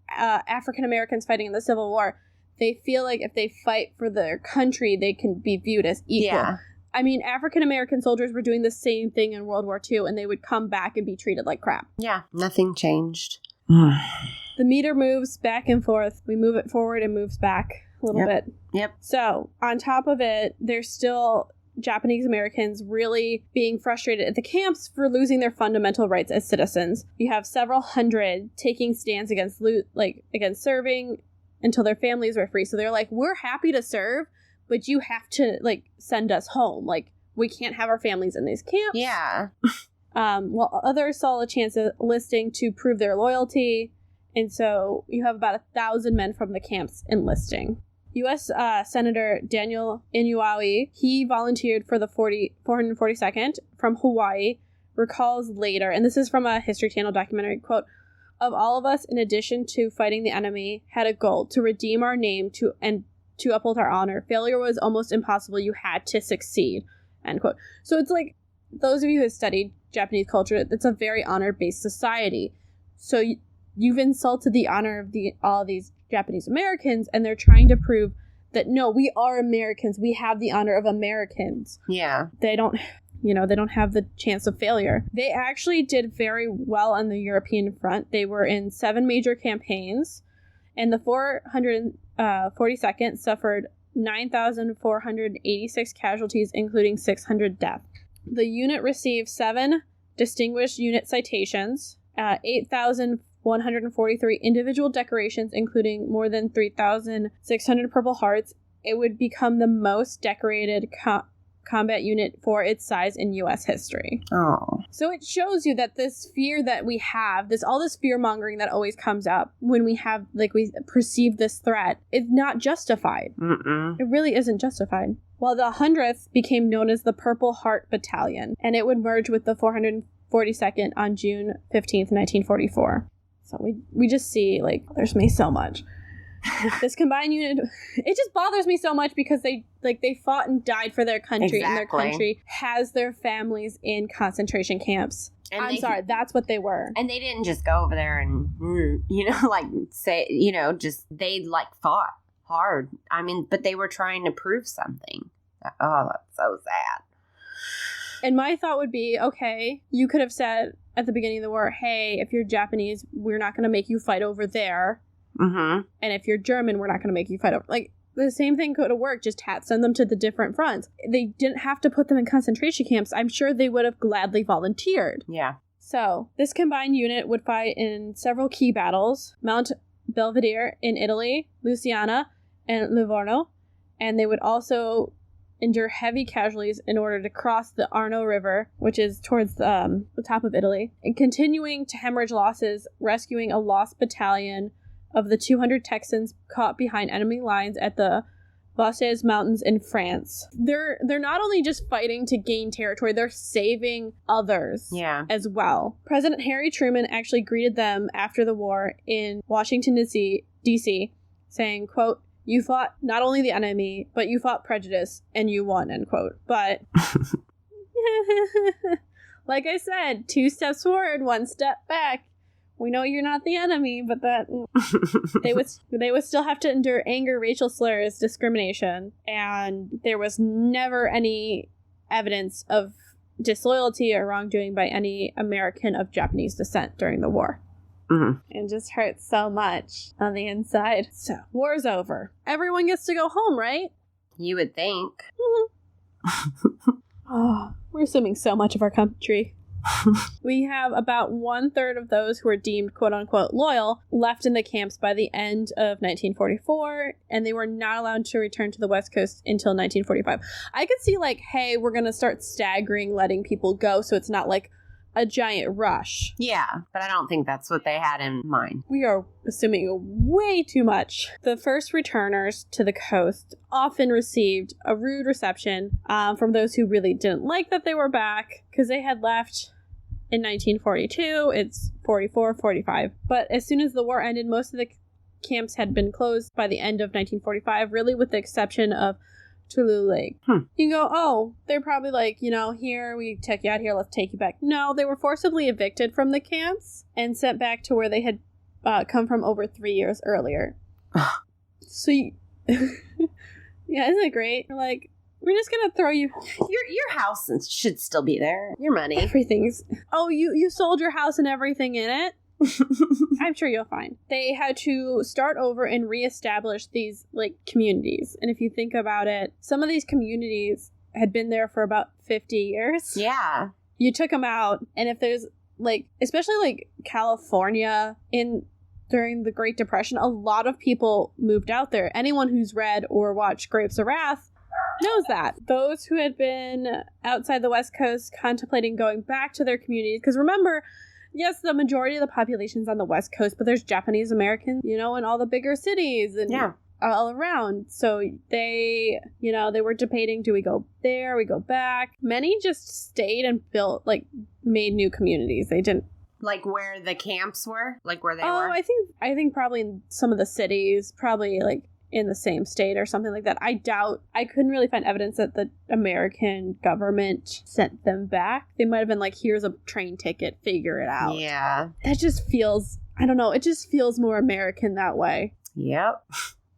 African Americans fighting in the Civil War, they feel like if they fight for their country, they can be viewed as equal. Yeah. I mean, African American soldiers were doing the same thing in World War II, and they would come back and be treated like crap. Yeah, nothing changed. The meter moves back and forth. We move it forward and moves back a little bit. Yep. So, on top of it, there's still Japanese Americans really being frustrated at the camps for losing their fundamental rights as citizens. You have several hundred taking stands against serving until their families were free. So they're like, we're happy to serve, but you have to send us home. We can't have our families in these camps. Yeah. While others saw a chance of enlisting to prove their loyalty. And so you have about 1,000 men from the camps enlisting. U.S. Senator Daniel Inouye, he volunteered for the 442nd from Hawaii, recalls later, and this is from a History Channel documentary, quote, "Of all of us, in addition to fighting the enemy, had a goal to redeem our name and to uphold our honor. Failure was almost impossible. You had to succeed," end quote. So it's like, those of you who have studied Japanese culture, it's a very honor-based society. So you've insulted the honor of all these Japanese Americans, and they're trying to prove that, no, we are Americans. We have the honor of Americans. Yeah. They don't have the chance of failure. They actually did very well on the European front. They were in 7 major campaigns, and the 442nd suffered 9,486 casualties, including 600 deaths. The unit received 7 distinguished unit citations, 8,143 individual decorations, including more than 3,600 Purple Hearts. It would become the most decorated combat unit for its size in U.S. history. Oh. So it shows you that this fear that we have, all this fear-mongering that always comes up when we have, we perceive this threat, is not justified. Mm-mm. It really isn't justified. Well, the 100th became known as the Purple Heart Battalion, and it would merge with the 442nd on June 15th, 1944. So we just see, bothers me so much. This combined unit, it just bothers me so much because they fought and died for their country, exactly. and their country has their families in concentration camps. And that's what they were. And they didn't just go over there and, they fought hard. I mean, but they were trying to prove something. Oh, that's so sad. And my thought would be, okay, you could have said at the beginning of the war, hey, if you're Japanese, we're not going to make you fight over there. Mm-hmm. And if you're German, we're not going to make you fight over. The same thing could have worked, just send them to the different fronts. They didn't have to put them in concentration camps. I'm sure they would have gladly volunteered. Yeah. So, this combined unit would fight in several key battles: Mount Belvedere in Italy, Louisiana, and Livorno. And they would also endure heavy casualties in order to cross the Arno River, which is towards the top of Italy, and continuing to hemorrhage losses, rescuing a lost battalion of the 200 Texans caught behind enemy lines at the Vosges Mountains in France. They're not only just fighting to gain territory, they're saving others as well. President Harry Truman actually greeted them after the war in Washington, D.C., saying, quote, "You fought not only the enemy, but you fought prejudice, and you won," end quote. But, like I said, 2 steps forward, 1 step back. We know you're not the enemy, but that they would still have to endure anger, racial slurs, discrimination, and there was never any evidence of disloyalty or wrongdoing by any American of Japanese descent during the war. Mm-hmm. It just hurts so much on the inside. So, war's over. Everyone gets to go home, right? You would think. Oh, we're assuming so much of our country. We have about 1/3 of those who are deemed quote-unquote loyal left in the camps by the end of 1944, and they were not allowed to return to the West Coast until 1945. I could see, hey, we're going to start staggering letting people go so it's not a giant rush. Yeah, but I don't think that's what they had in mind. We are assuming way too much. The first returners to the coast often received a rude reception from those who really didn't like that they were back, because they had left in 1942. It's 44, 45. But as soon as the war ended, most of the camps had been closed by the end of 1945, really with the exception of Tulu Lake. You go, oh, they're probably here, we took you out here, let's take you back. No, they were forcibly evicted from the camps and sent back to where they had come from over 3 years earlier. So, yeah, isn't it great? We're just gonna throw you. Your house should still be there. Your money. Everything's. Oh, you sold your house and everything in it? I'm sure you'll find. They had to start over and reestablish these communities. And if you think about it, some of these communities had been there for about 50 years. Yeah. You took them out, and if there's, like, especially, like, California during the Great Depression, a lot of people moved out there. Anyone who's read or watched Grapes of Wrath knows that. Those who had been outside the West Coast contemplating going back to their communities, because remember, yes, the majority of the population's on the West Coast, but there's Japanese Americans, in all the bigger cities and all around. So they were debating, do we go there, we go back? Many just stayed and built, like, made new communities. They didn't. Like where the camps were? Like where they were? Oh, I think probably in some of the cities, probably, like, in the same state or something like that. I couldn't really find evidence that the American government sent them back. They might have been like, here's a train ticket, figure it out. Yeah. That just feels, I don't know, it just feels more American that way. Yep.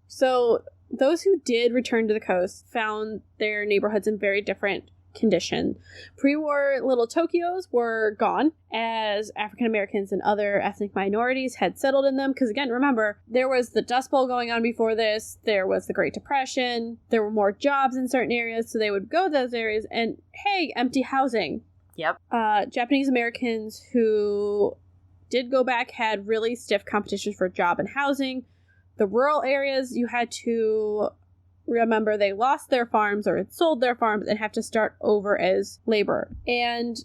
So those who did return to the coast found their neighborhoods in very different condition. Pre-war Little Tokyos were gone, as African Americans and other ethnic minorities had settled in them. Because again, remember, there was the Dust Bowl going on before this, there was the Great Depression, there were more jobs in certain areas, so they would go to those areas and, hey, empty housing. Yep. Japanese Americans who did go back had really stiff competition for job and housing. The rural areas, you had to remember they lost their farms or had sold their farms and have to start over as labor. And,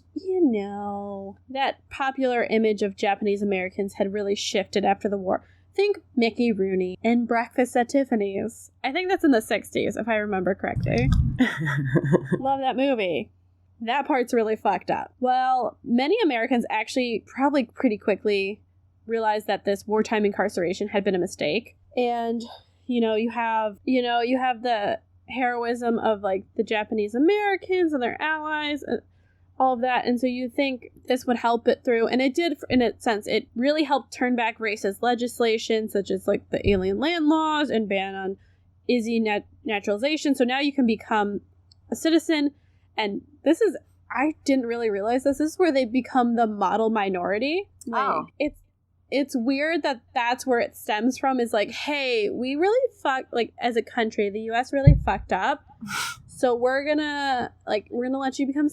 that popular image of Japanese Americans had really shifted after the war. Think Mickey Rooney and Breakfast at Tiffany's. I think that's in the 60s, if I remember correctly. Love that movie. That part's really fucked up. Well, many Americans actually probably pretty quickly realized that this wartime incarceration had been a mistake. And you have the heroism of, like, the Japanese Americans and their allies and all of that. And so you think this would help it through. And it did, in a sense. It really helped turn back racist legislation, such as, like, the alien land laws and ban on Izzy naturalization. So now you can become a citizen. And this is, I didn't really realize this. This is where they become the model minority. Like, It's weird that that's where it stems from, is like, hey, we really as a country, the U.S. really fucked up. So we're gonna let you become,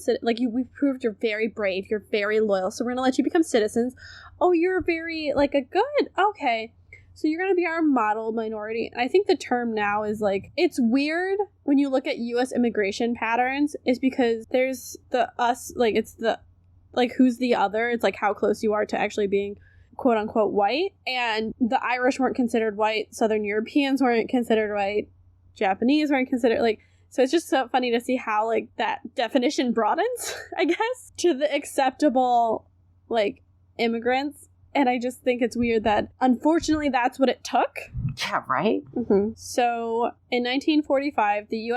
we've proved you're very brave, you're very loyal, so we're gonna let you become citizens. Oh, you're very, like, a good, okay. So you're gonna be our model minority. And I think the term now is, like, it's weird when you look at U.S. immigration patterns, is because there's the us, like, it's the, like, who's the other? It's like how close you are to actually being quote unquote white, and the Irish weren't considered white, Southern Europeans weren't considered white, Japanese weren't considered, like, so it's just so funny to see how, like, that definition broadens, I guess, to the acceptable, like, immigrants. And I just think it's weird that, unfortunately, that's what it took. Yeah, right? Mm-hmm. So in 1945, the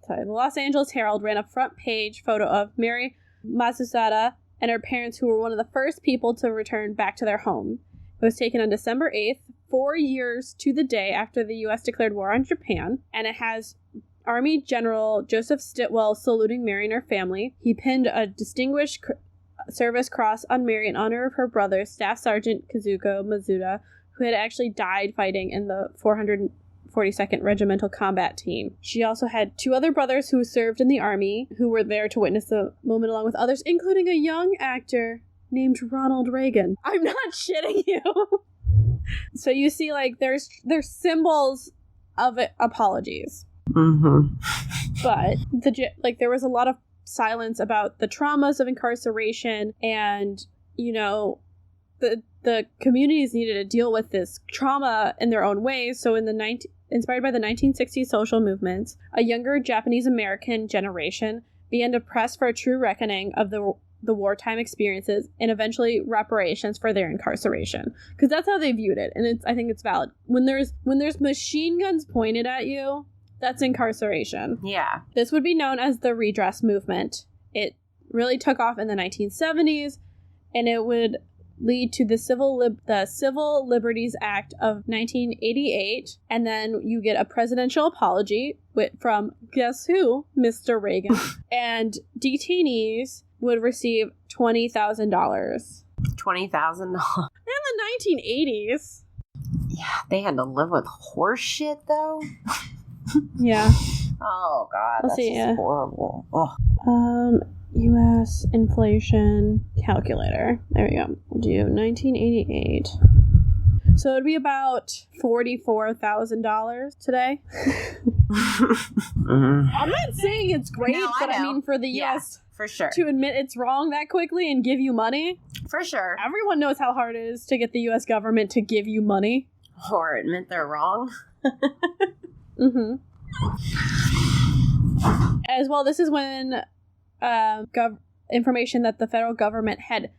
Los Angeles Herald ran a front page photo of Mary Matsusada and her parents, who were one of the first people to return back to their home. It was taken on December 8th, 4 years to the day after the U.S. declared war on Japan, and it has Army General Joseph Stitwell saluting Mary and her family. He pinned a Distinguished Service Cross on Mary in honor of her brother, Staff Sergeant Kazuko Mizuta, who had actually died fighting in the 442nd Regimental Combat Team. She also had two other brothers who served in the Army, who were there to witness the moment along with others, including a young actor named Ronald Reagan. I'm not shitting you. So you see, like, there's symbols of apologies. Mm-hmm. But there was a lot of silence about the traumas of incarceration, and the communities needed to deal with this trauma in their own ways. So inspired by the 1960s social movements, a younger Japanese American generation began to press for a true reckoning of the wartime experiences and eventually reparations for their incarceration, because that's how they viewed it. And I think it's valid. When there's machine guns pointed at you, that's incarceration. Yeah. This would be known as the redress movement. It really took off in the 1970s, and it would lead to the Civil Liberties Act of 1988, and then you get a presidential apology from, guess who? Mr. Reagan. And detainees would receive $20,000. $20,000? In the 1980s. Yeah, they had to live with horse shit, though. Yeah. Oh, God. Let's see, just horrible. Oh. U.S. inflation calculator. There we go. We'll do 1988. So it'd be about $44,000 today. I'm not saying it's great, No, but I mean for the U.S. For sure. to admit it's wrong that quickly and give you money. For sure. Everyone knows how hard it is to get the U.S. government to give you money. Or admit they're wrong. Mm-hmm. As well, this is when information that the federal government had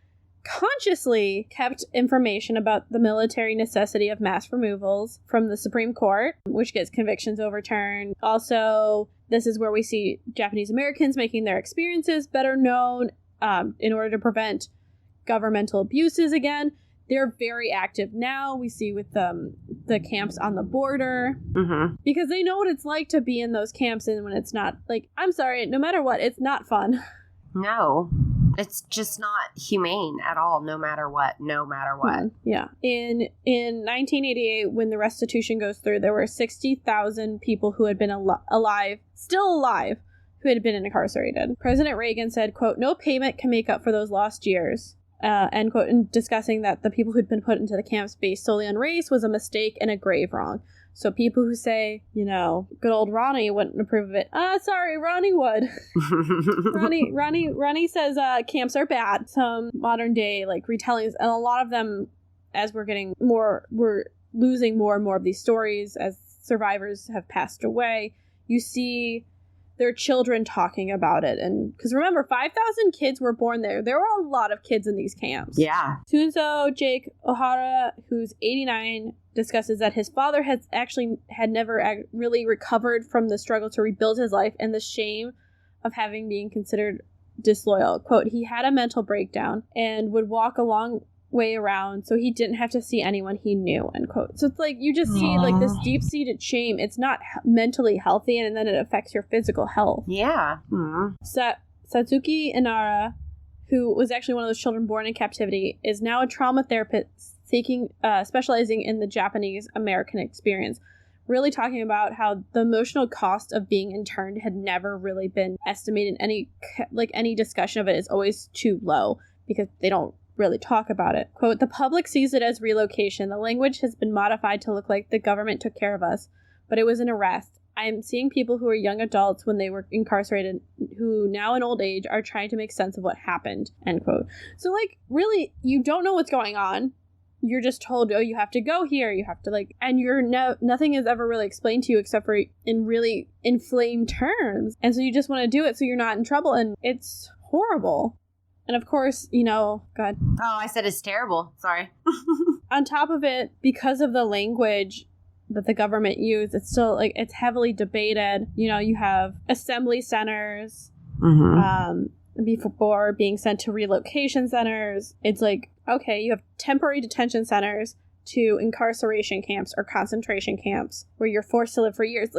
consciously kept information about the military necessity of mass removals from the Supreme Court, which gets convictions overturned. Also, this is where we see Japanese Americans making their experiences better known in order to prevent governmental abuses again. They're very active now. We see with the camps on the border. Mm-hmm. Because they know what it's like to be in those camps, and when it's not, like, I'm sorry, no matter what, it's not fun. No. It's just not humane at all, no matter what. Yeah. In 1988, when the restitution goes through, there were 60,000 people who had been still alive, who had been incarcerated. President Reagan said, quote, "No payment can make up for those lost years." End quote, and discussing that the people who'd been put into the camps based solely on race was a mistake and a grave wrong. So people who say, good old Ronnie wouldn't approve of it. Sorry, Ronnie would. Ronnie says camps are bad. Some modern day retellings, and a lot of them, as we're losing more and more of these stories as survivors have passed away. You see their children talking about it, and because remember, 5,000 kids were born there. There were a lot of kids in these camps. Yeah. Tunso Jake Ohara, who's 89, discusses that his father had never really recovered from the struggle to rebuild his life and the shame of having been considered disloyal. Quote, "He had a mental breakdown and would walk a long way around so he didn't have to see anyone he knew," end quote. So it's you just see this deep-seated shame. It's not mentally healthy, and then it affects your physical health. Yeah. Mm-hmm. Satsuki Inara, who was actually one of those children born in captivity, is now a trauma therapist specializing in the Japanese American experience, really talking about how the emotional cost of being interned had never really been estimated. Any discussion of it is always too low because they don't really talk about it. Quote, "The public sees it as relocation. The language has been modified to look like the government took care of us, but it was an arrest. I am seeing people who were young adults when they were incarcerated who now in old age are trying to make sense of what happened," end quote. So really, you don't know what's going on. You're just told, oh, you have to go here, you have to and nothing is ever really explained to you except for in really inflamed terms. And so you just want to do it so you're not in trouble, and it's horrible. And of course, go ahead. Oh, I said it's terrible. Sorry. On top of it, because of the language that the government used, it's still it's heavily debated. You have assembly centers, before being sent to relocation centers. It's okay, you have temporary detention centers to incarceration camps or concentration camps where you're forced to live for years.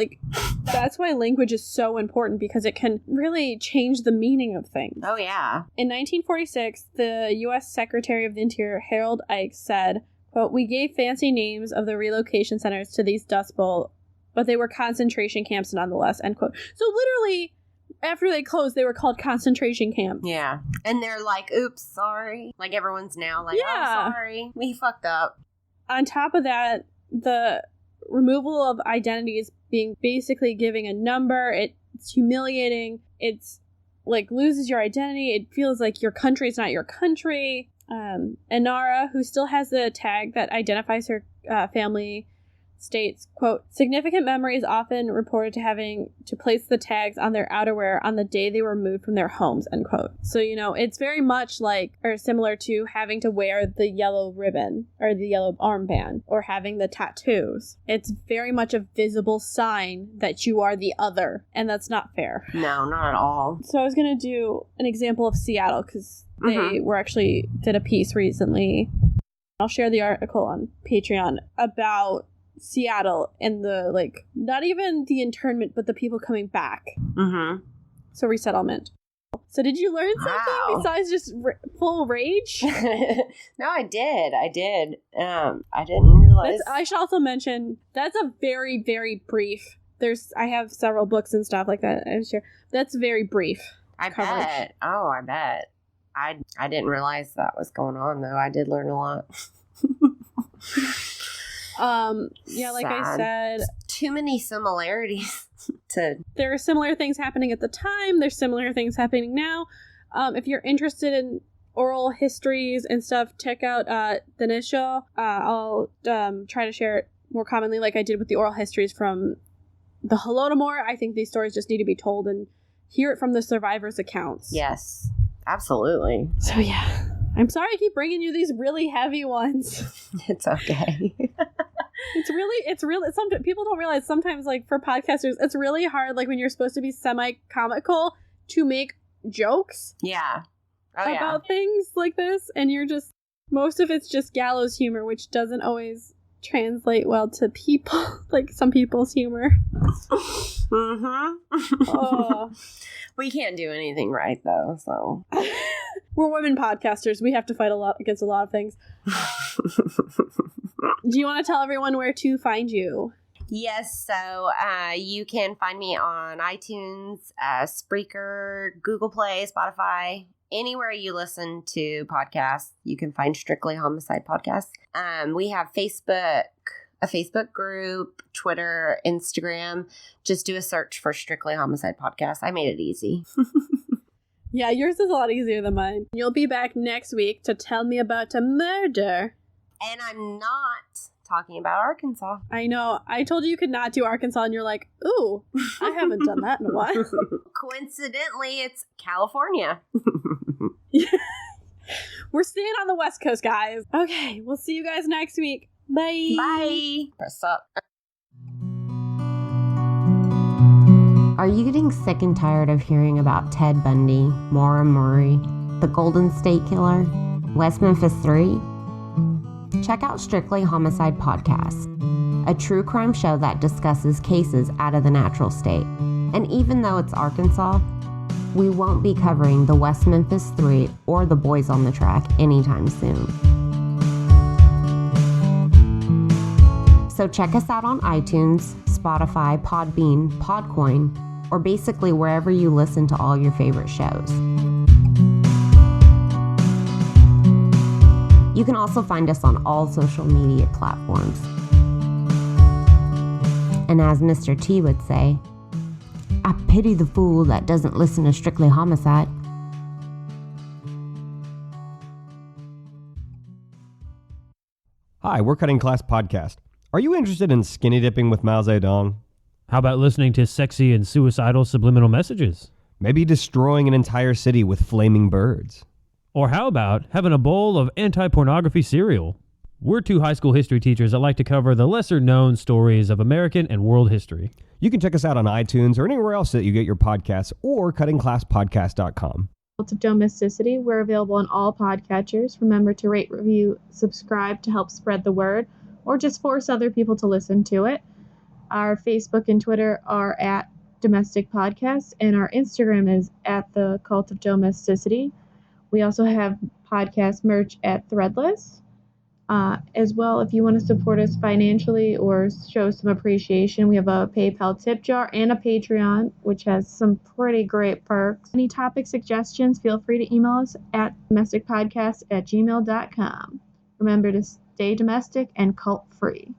That's why language is so important, because it can really change the meaning of things. Oh, yeah. In 1946, the U.S. Secretary of the Interior, Harold Ike, said, quote, "We gave fancy names of the relocation centers to these Dust Bowl, but they were concentration camps nonetheless," end quote. So literally, after they closed, they were called concentration camps. Yeah. And they're oops, sorry. Everyone's now oh, sorry, we fucked up. On top of that, the removal of identity is being basically giving a number. It's humiliating. It's loses your identity. It feels like your country is not your country. Inara, who still has the tag that identifies her family, states, quote, "Significant memories often reported to having to place the tags on their outerwear on the day they were moved from their homes," end quote. So, it's very much or similar to having to wear the yellow ribbon or the yellow armband or having the tattoos. It's very much a visible sign that you are the other, and that's not fair. No, not at all. So I was going to do an example of Seattle because they did a piece recently. I'll share the article on Patreon about Seattle and the not even the internment, but the people coming back. So resettlement. So did you learn something besides just full rage? No, I did. I didn't realize. I should also mention that's a very, very brief. I have several books and stuff like that. I'm sure that's very brief. I coverage. bet. Oh, I bet. I didn't realize that was going on though. I did learn a lot. Yeah, like I Sad. said, Too many similarities to. there are similar things happening at the time. There's similar things happening now. If you're interested in oral histories and stuff, check out the Niche Show. I'll try to share it more commonly like I did with the oral histories from the Holodomor. I think these stories just need to be told and hear it from the survivors' accounts. Yes, absolutely. So yeah, I'm sorry I keep bringing you these really heavy ones. It's okay. It's really, some people don't realize sometimes, like, for podcasters, it's really hard, like, when you're supposed to be semi-comical to make jokes Yeah. about things like this, and you're just, most of it's just gallows humor, which doesn't always translate well to people, like some people's humor. Oh. We can't do anything right, though, so. We're women podcasters. We have to fight against a lot of things. Do you want to tell everyone where to find you? Yes, so you can find me on iTunes, Spreaker, Google Play, Spotify, anywhere you listen to podcasts. You can find Strictly Homicide Podcast. We have Facebook, a Facebook group, Twitter, Instagram. Just do a search for Strictly Homicide Podcast. I made it easy. Yeah, yours is a lot easier than mine. You'll be back next week to tell me about a murder. And I'm not talking about Arkansas. I know. I told you could not do Arkansas, and you're like, ooh, I haven't done that in a while. Coincidentally, it's California. We're staying on the West Coast, guys. Okay, we'll see you guys next week. Bye. Bye. Press up. Are you getting sick and tired of hearing about Ted Bundy, Maura Murray, the Golden State Killer, West Memphis 3? Check out Strictly Homicide Podcast, a true crime show that discusses cases out of the natural state. And even though it's Arkansas, we won't be covering the West Memphis 3 or the Boys on the Track anytime soon. So check us out on iTunes, Spotify, Podbean, Podcoin, or basically wherever you listen to all your favorite shows. You can also find us on all social media platforms. And as Mr. T would say, I pity the fool that doesn't listen to Strictly Homicide. Hi, we're Cutting Class Podcast. Are you interested in skinny dipping with Mao Zedong? How about listening to sexy and suicidal subliminal messages? Maybe destroying an entire city with flaming birds? Or how about having a bowl of anti-pornography cereal? We're two high school history teachers that like to cover the lesser-known stories of American and world history. You can check us out on iTunes or anywhere else that you get your podcasts or cuttingclasspodcast.com. Cult of Domesticity. We're available on all podcatchers. Remember to rate, review, subscribe to help spread the word, or just force other people to listen to it. Our Facebook and Twitter are at Domestic Podcast, and our Instagram is at the Cult of Domesticity. We also have podcast merch at Threadless. As well, if you want to support us financially or show some appreciation, we have a PayPal tip jar and a Patreon, which has some pretty great perks. Any topic suggestions, feel free to email us at domesticpodcast@gmail.com. Remember to stay domestic and cult-free.